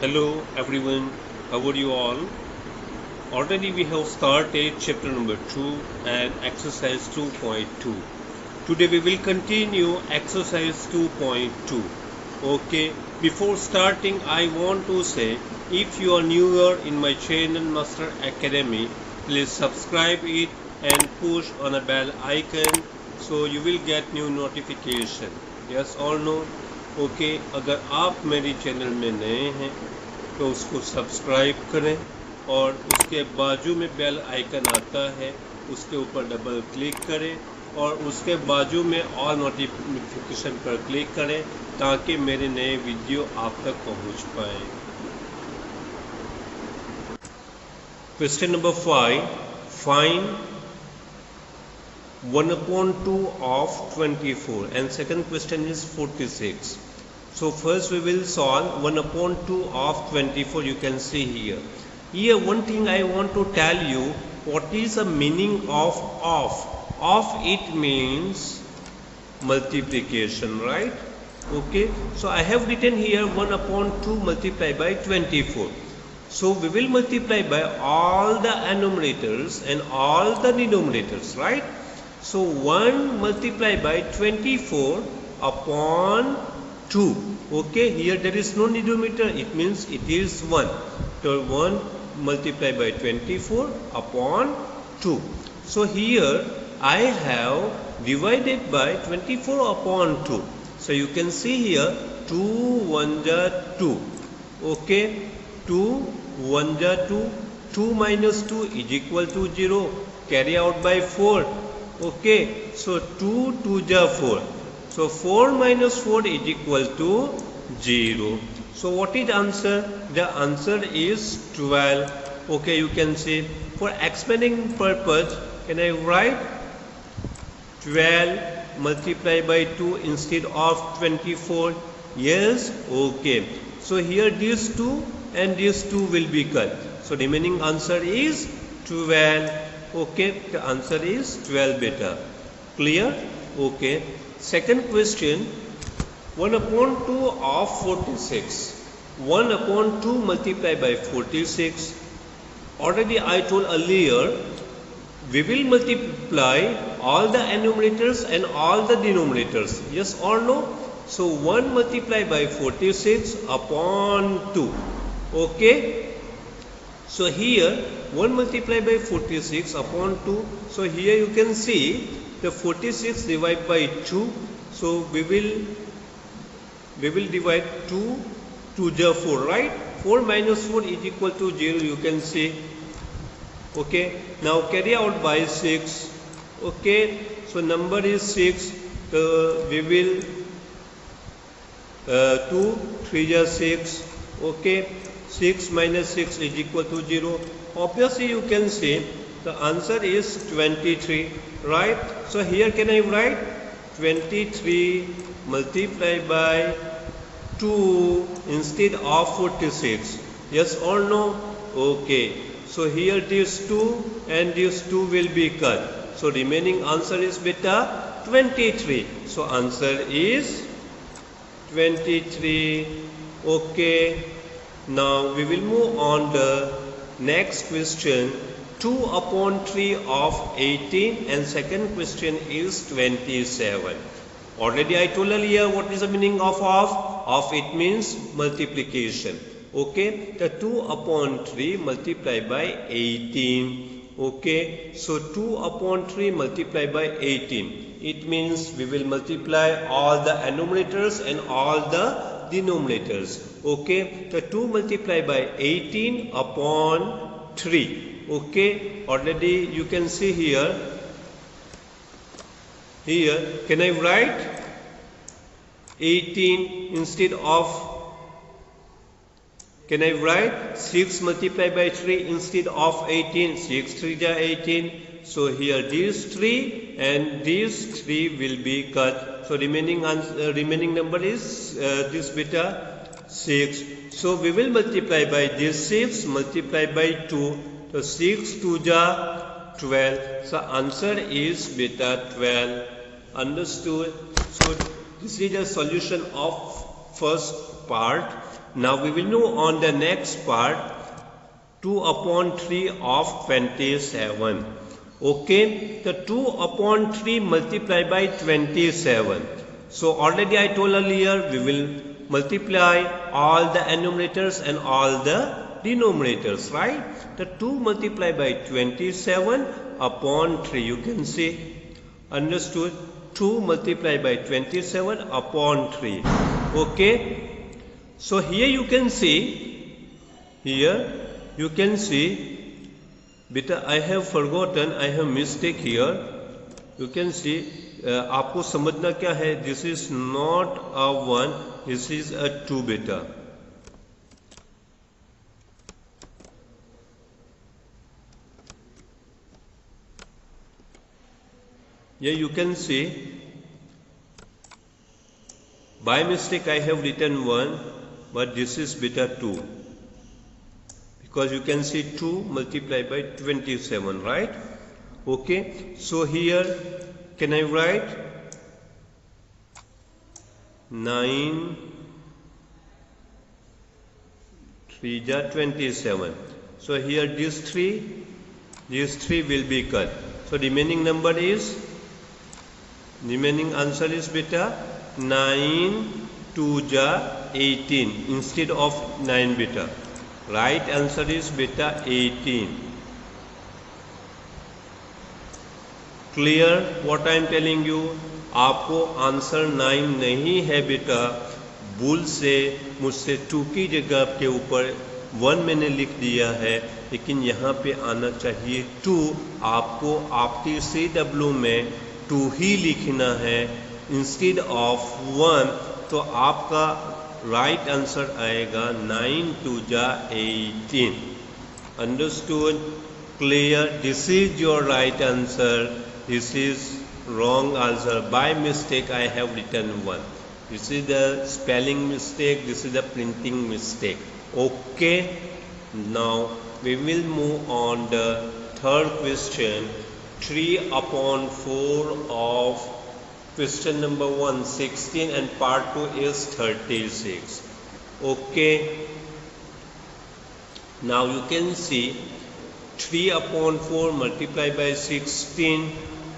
Hello everyone, how are you all? Already we have started chapter number 2 and exercise 2.2. Today we will continue exercise 2.2. Okay, before starting I want to say if you are newer in my channel Master Academy, please subscribe it and push on a bell icon so you will get new notification. Yes or no? Okay अगर आप मेरे channel में नए हैं तो उसको subscribe करें और उसके बाजू में बेल आइकन आता है उसके ऊपर डबल क्लिक करें और उसके बाजू में ऑल नोटिफिकेशन पर क्लिक करें ताकि मेरे नए वीडियो आप तक पहुंच पाए। Question number 5, find 1/2 of 24 and second question is 46. So first we will solve 1/2 of 24. You can see here. Here one thing I want to tell you, what is the meaning of off? Off it means multiplication, right? Okay. So I have written here 1/2 multiplied by 24. So we will multiply by all the numerators and all the denominators, right? So 1 multiplied by 24 upon 2. Okay, here there is no denominator, it means it is 1. So 1 multiplied by 24 upon 2. So here I have divided by 24 upon 2. So you can see here 2 1 ja 2. Okay, 2 1 ja 2. 2 minus 2 is equal to 0. Carry out by 4. Okay, so 2 2 ja 4. So 4 minus 4 is equal to 0. So what is answer? The answer is 12. Okay, you can see for expanding purpose, can I write 12 multiplied by 2 instead of 24? Yes, okay. So here these 2 and these 2 will be cut. So remaining answer is 12. Okay, the answer is 12 beta. Clear? Okay. Second question, 1/2 of 46. 1/2 multiplied by 46. Already I told earlier, we will multiply all the numerators and all the denominators. Yes or no? So 1 multiplied by 46 upon 2. Okay. So here 1 multiplied by 46 upon 2. So here you can see the 46 divided by 2. So we will divide 2 2 ja 4, right? 4 minus 4 is equal to 0. You can see. Okay. Now carry out by 6. Okay. So number is 6. We will 2 3 ja 6. Okay. 6 minus 6 is equal to 0. Obviously you can see the answer is 23, right? So here can I write 23 multiplied by 2 instead of 46? Yes or no? Okay. So here these 2 and these 2 will be cut. So remaining answer is beta 23. So answer is 23. Okay. Now we will move on the next question, 2/3 of 18 and second question is 27. Already I told earlier what is the meaning of off? Off it means multiplication. Okay, the 2/3 multiplied by 18. Okay, so 2/3 multiplied by 18. It means we will multiply all the numerators and all the denominators. Okay, the 2 multiplied by 18 upon 3. Okay, already you can see here. Here can I write 18 instead of, can I write 6 multiplied by 3 instead of 18? 6 3 ja 18. So here these 3 and these 3 will be cut. So remaining number is this beta 6. So we will multiply by this 6 multiplied by 2. So 6 2 ja 12. So answer is beta 12. Understood? So this is a solution of first part. Now we will move on the next part, 2 upon 3 of 27. Okay, the 2 upon 3 multiplied by 27. So already I told earlier, we will multiply all the enumerators and all the denominators, right? The 2 multiplied by 27 upon 3, you can see, understood? 2 multiplied by 27 upon 3. Okay, so here you can see, beta I have forgotten, I have mistake here. You can see, आपको समझना क्या है, this is not a 1, this is a 2 beta. Here you can see, by mistake I have written 1, but this is beta 2. Because you can see 2 multiplied by 27, right? Okay, so here can I write 9 3 ja 27. So here these three will be cut. So remaining answer is beta 9 2 ja 18 instead of 9 beta. Right answer is beta 18. Clear what I am telling you? आपको answer 9 नहीं है बेटा, भूल से मुझसे 2 की जगह के ऊपर 1 मैंने लिख दिया है, लेकिन यहाँ पे आना चाहिए 2। आपको आपकी CW में 2 ही लिखना है इंस्टेड ऑफ 1, तो आपका राइट आंसर आएगा 9 2 जा 18. Understood? Clear? This is your right answer. This is wrong answer. By mistake I have written 1. This is the spelling mistake. This is the printing mistake. Okay. Now we will move on the third question. 3 upon 4 of question number 1 16 and part 2 is 36. Okay. Now you can see 3 upon 4 multiplied by 16.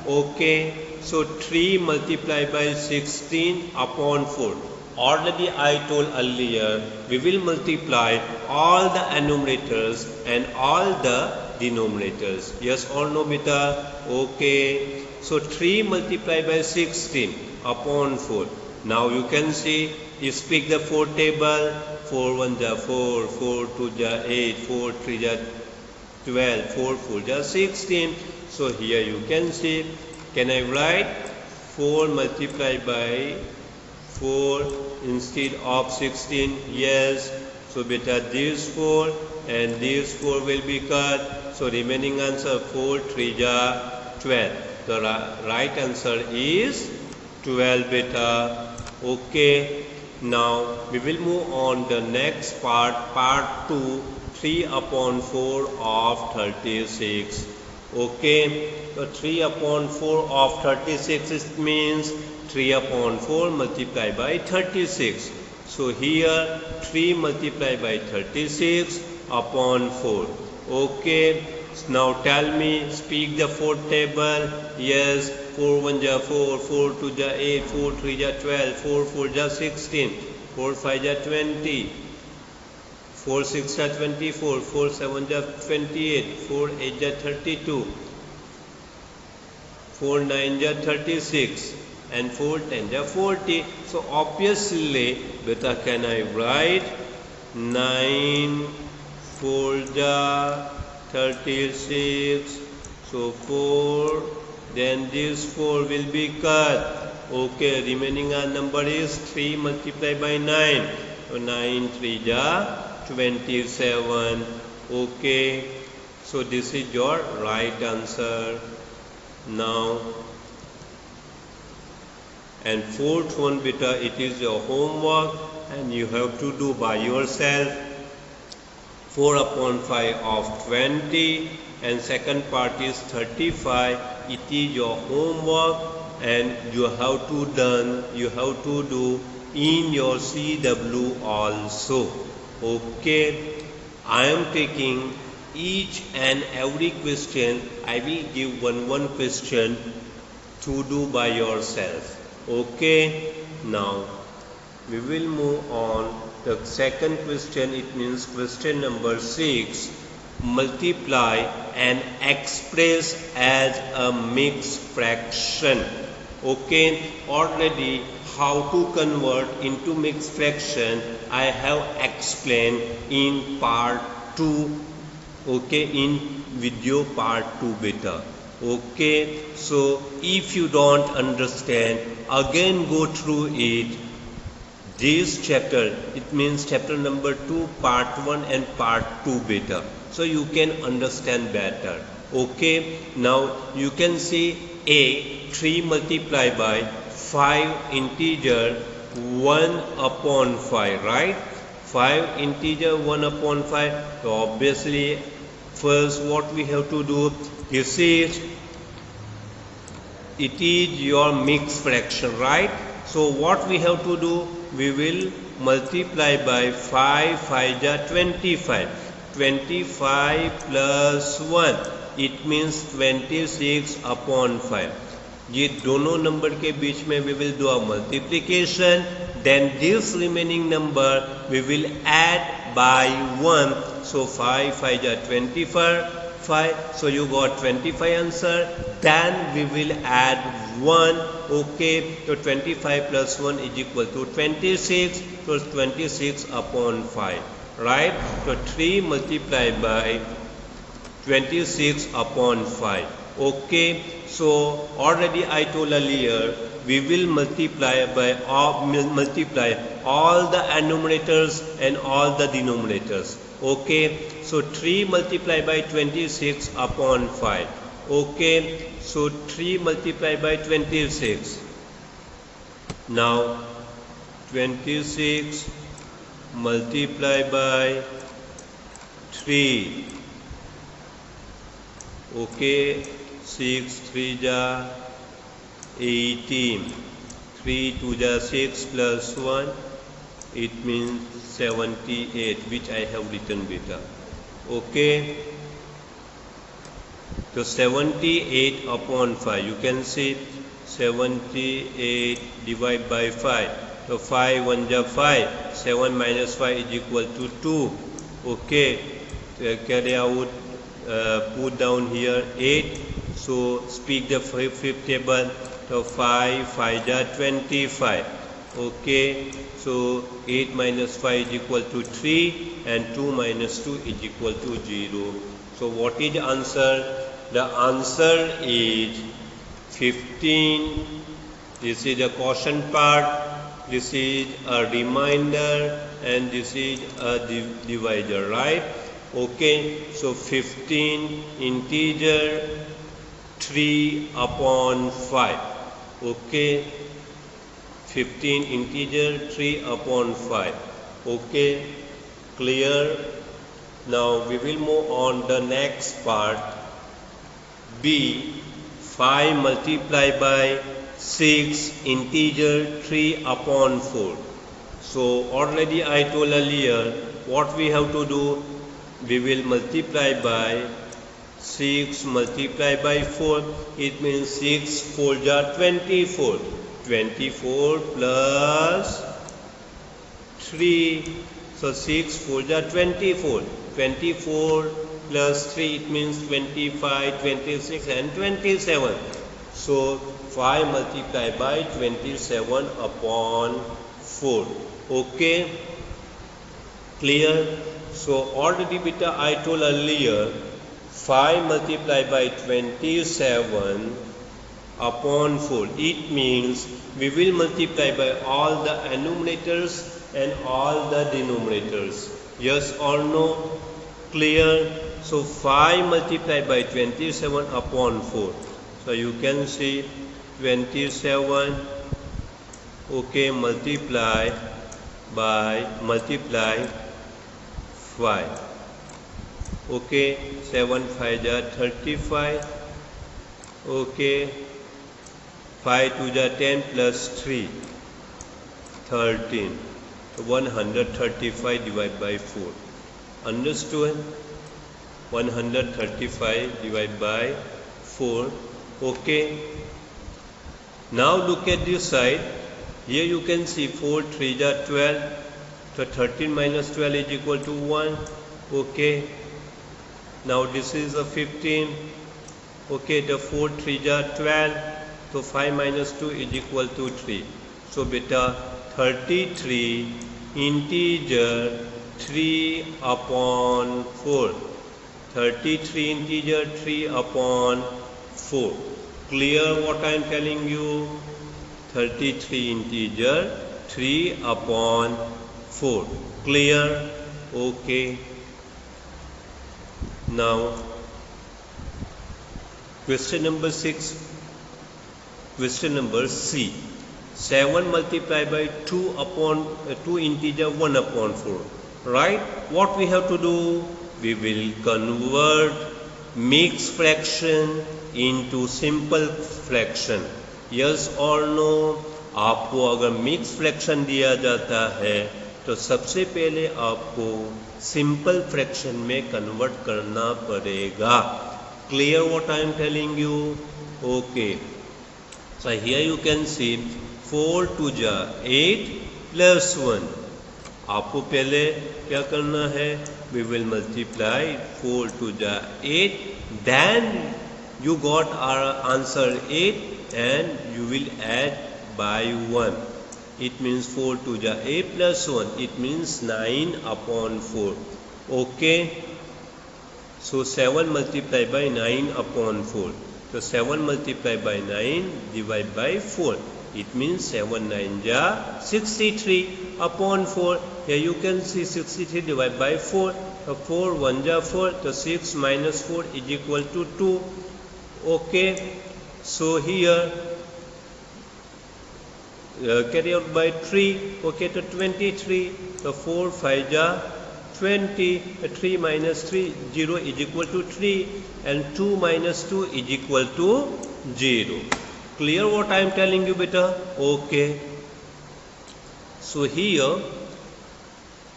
Okay, so 3 multiplied by 16 upon 4. Already I told earlier, we will multiply all the enumerators and all the denominators. Yes or no beta? Okay, so 3 multiplied by 16 upon 4. Now you can see, you speak the 4 table. 4 1 ja 4, 4 2 ja 8, 4 3 ja 12, 4 4 ja 16. So here you can see, can I write 4 multiplied by 4 instead of 16? Yes. So beta this 4 and this 4 will be cut. So remaining answer 4 3 ja 12. The right answer is 12 beta. Okay. Now we will move on the next part, part 2, 3 upon 4 of 36. Okay, so 3 upon 4 of 36, it means 3 upon 4 multiplied by 36. So here 3 multiplied by 36 upon 4. Okay, so now tell me, speak the 4th table. Yes, 4 1 ja 4, 4 2 ja 8, 4 3 ja 12, 4 4 ja 16, 4 5 ja 20, 4 6 ja 24, 4 7 ja 28, 4 8 ja 32, 4 9 ja 36, and 4 10 ja 40. So obviously, beta can I write 9 4 ja 36. So 4, then this 4 will be cut. Okay, remaining number is 3 multiplied by 9. So 9 3 ja 27. Okay, so this is your right answer. Now, and 4th one beta, it is your homework and you have to do by yourself. 4 upon 5 of 20 and second part is 35. It is your homework and you have to do in your CW also. Okay, I am taking each and every question. I will give one question to do by yourself. Okay, now we will move on. The second question, it means question number 6. Multiply and express as a mixed fraction. Okay, already how to convert into mixed fraction I have explained in part 2. Okay, in video part 2 beta. Okay, so if you don't understand, again go through it. This chapter, it means chapter number 2 part 1 and part 2 beta, so you can understand better. Okay, now you can see a 3 multiplied by 5 integer 1 upon 5, right? 5 integer 1 upon 5. So obviously first what we have to do, this is, it is your mixed fraction, right? So what we have to do, we will multiply by 5 5 ja 25. 25 plus 1, it means 26 upon 5. ये दोनों number के बीच में we will do a multiplication, then this remaining number we will add by 1. So 5 5 ja 25, so you got 25 answer, then we will add 1. Okay, so 25 plus 1 is equal to 26, so 26 upon 5, right? So 3 multiplied by 26 upon 5. Okay, so already I told earlier, we will multiply all the numerators and all the denominators. Okay, so 3 multiplied by 26 upon 5. Okay, so 3 multiplied by 26. Now 26 multiplied by 3. Okay, 6 3 ja 18. 3 2 ja 6 plus 1, it means 78, which I have written beta. Okay, so 78 upon 5, you can see 78 divided by 5. So 5 1 ja 5, 7 minus 5 is equal to 2. Okay, so carry out, put down here 8. So speak the fifth table. So 5 5 ja 25. Okay, so 8 minus 5 is equal to 3 and 2 minus 2 is equal to 0. So what is the answer? The answer is 15. This is the quotient part, this is a remainder, and this is a divisor, right? Okay, so 15 integer 3 upon 5. Okay, 15 integer 3 upon 5. Okay, clear? Now we will move on the next part. B, 5 multiplied by 6 integer 3 upon 4. So already I told earlier, what we have to do, we will multiply by 6 multiplied by 4, it means 6 4 ja 24. 24 plus 3, so 6 4 ja 24. 24 plus 3, it means 25, 26 and 27. So 5 multiplied by 27 upon 4. Okay, clear? So already beta I told earlier, 5 multiplied by 27 upon 4. It means we will multiply by all the numerators and all the denominators. Yes or no? Clear? So 5 multiplied by 27 upon 4. So you can see 27. Okay, multiply 5. Okay, 7 5 ja 35. Okay, 5 2 ja 10 plus 3. 13. So 135 divided by 4. Understood? 135 divided by 4. Okay. Now look at this side. Here you can see 4 3s are 12. So 13 minus 12 is equal to 1. Okay. Now this is a 15. Okay, the 4 3s are 12. So 5 minus 2 is equal to 3. So beta 33 integer 3 upon 4. 33 integer 3 upon 4. Clear what I am telling you? 33 integer 3 upon 4. Clear? Okay. Now, question number 6. Question number C. 7 multiplied by 2 upon 2 integer 1 upon 4. Right? What we have to do? We will convert mixed fraction into simple fraction. Yes or no? आपको अगर mix fraction दिया जाता है तो सबसे पहले आपको simple fraction में कन्वर्ट करना पड़ेगा. Clear what I am telling you? Okay. So here you can see 4 2 जा 8 plus 1. आपको पहले क्या करना है? We will multiply 4 2 जा 8. Then you got our answer 8 and you will add by 1. It means 4 2 ja 8 plus 1. It means 9 upon 4. Okay. So 7 multiplied by 9 upon 4. So 7 multiplied by 9 divided by 4. It means 7 9 ja 63 upon 4. Here you can see 63 divided by 4. So 4 1 ja 4. So 6 minus 4 is equal to 2. Okay. So here carry out by 3. Okay, to 23. So 4 5 ja 20. 3 minus 3 0 is equal to 3 and 2 minus 2 is equal to 0. Clear what I am telling you beta? Okay. So here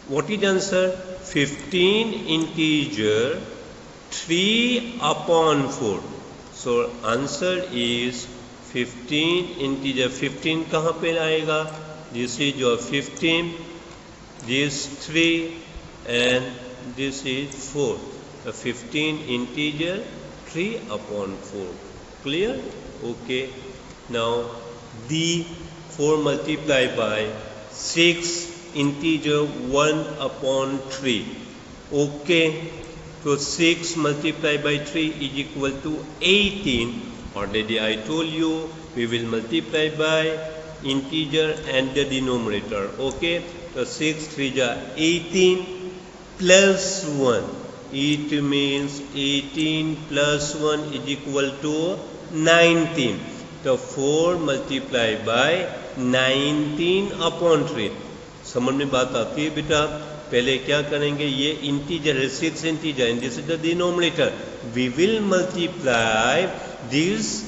what is the answer? 15 integer 3 upon 4. So answer is 15 integer. 15 कहाँ पे आएगा? This is your 15, this 3 and this is 4. 15 integer 3 upon 4. Clear? Okay. Now the 4 multiplied by 6 integer 1 upon 3. Okay. So 6 multiplied by 3 is equal to 18. Already I told you we will multiply by integer and the denominator. Okay. So 6 3 ja 18 plus 1. It means 18 plus 1 is equal to 19. So 4 multiplied by 19 upon 3. समझ में बात आती है बेटा? पहले क्या करेंगे? ये इंटीजर है 6 integer and this is the denominator. We will multiply this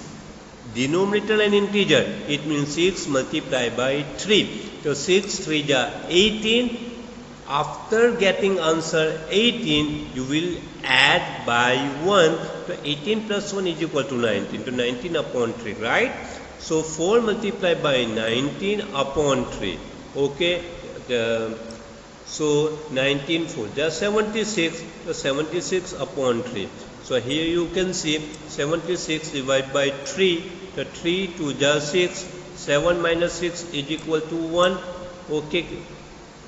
denominator and integer. It means 6 multiplied by 3. So 6 3 ja 18. After getting answer 18, you will add by 1. So 18 plus 1 is equal to 19. To 19 upon 3, right? So 4 multiplied by 19 upon 3. Okay. So 19 4 just 76. So 76 upon 3. So here you can see 76 divided by 3. So 3 2 just 6. 7 minus 6 is equal to 1. Okay.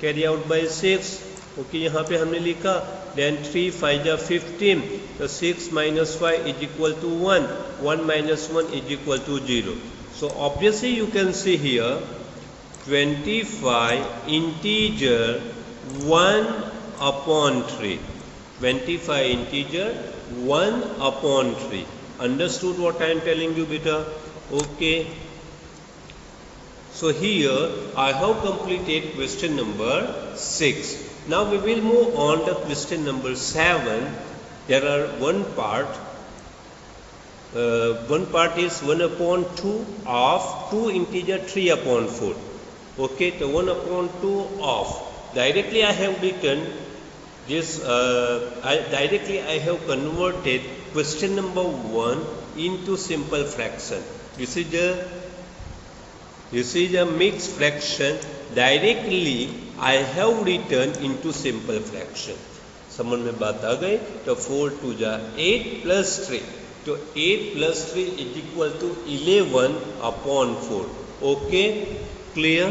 Carry out by 6. Okay, यहाँ पे हमने लिखा. Then 3 5 ja 15. So 6 minus 5 is equal to 1. 1 minus 1 is equal to 0. So obviously you can see here 25 integer 1 upon 3. 25 integer 1 upon 3. Understood what I am telling you beta? Okay. So here I have completed question number 6. Now we will move on to question number 7. There are one part. One part is 1 upon 2 of 2 integer 3 upon 4. Okay, the 1 upon 2 of, directly I have written this, I have converted question number 1 into simple fraction. This is a mixed fraction. Directly I have written into simple fraction. समझ में बात आ गई? तो 4 2 जा 8 plus 3. तो 8 plus 3 is equal to 11 upon 4. Okay, clear?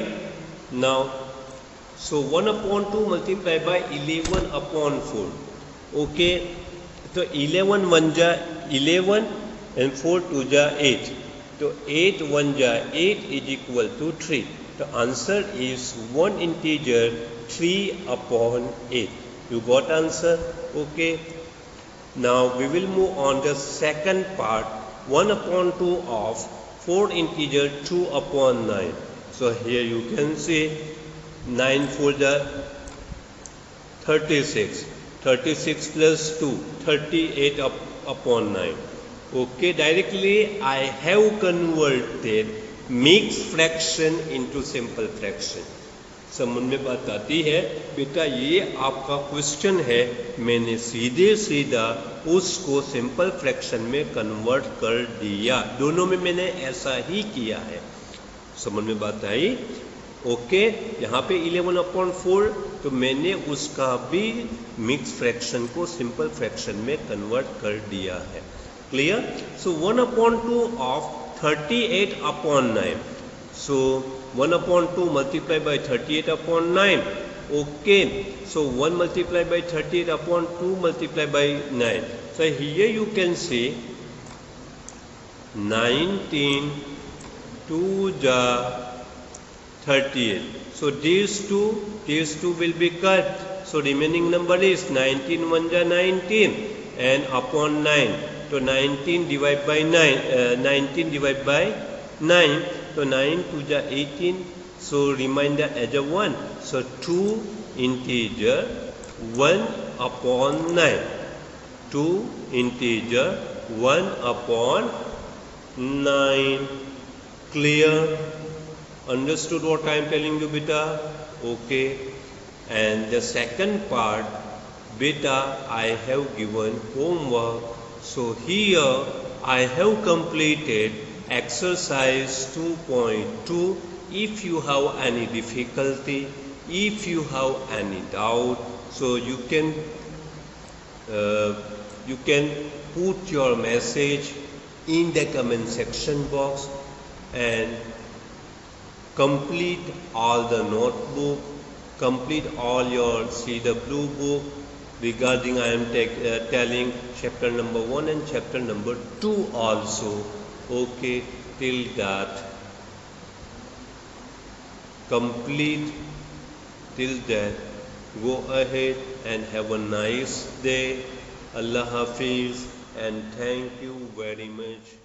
Now, so 1 upon 2 multiplied by 11 upon 4. Okay, तो 11 1 जा 11 and 4 2 जा 8. तो 8 1 जा 8 is equal to 3. The answer is one integer 3 upon 8. You got answer? Okay. Now we will move on the second part. 1 upon 2 of 4 integer 2 upon 9. So here you can see 9 4 ja 36. 36 plus 2, 38 upon 9. Okay, directly I have converted mixed fraction into simple fraction. समझ में बात आती है? बेटा ये आपका question है, मैंने सीधे सीधा उसको सिंपल फ्रैक्शन में कन्वर्ट कर दिया. दोनों में मैंने ऐसा ही किया है. समझ में बात आई? ओके, यहाँ पे 11 अपॉन 4 तो मैंने उसका भी मिक्स फ्रैक्शन को सिंपल फ्रैक्शन में कन्वर्ट कर दिया है. Clear? So 1 upon 2 of 38 upon 9. So 1 upon 2 multiplied by 38 upon 9. Okay, so 1 multiplied by 38 upon 2 multiplied by 9. So here you can see 19 2 ja 38. So these two will be cut. So remaining number is 19 1 ja 19 and upon 9. तो 19 divided by 19 divided by 9. So 9 2 ja 18. So remainder as a 1. So 2 integer 1 upon 9. 2 integer 1 upon 9. Clear? Understood what I am telling you, beta? Okay. And the second part, beta, I have given homework. So here I have completed exercise 2.2. If you have any difficulty, if you have any doubt, so you can put your message in the comment section box and complete all the notebook, complete all your CW book. Regarding I am telling chapter number 1 and chapter number 2 also. Okay, till that complete, till that go ahead and have a nice day. Allah Hafiz and thank you very much.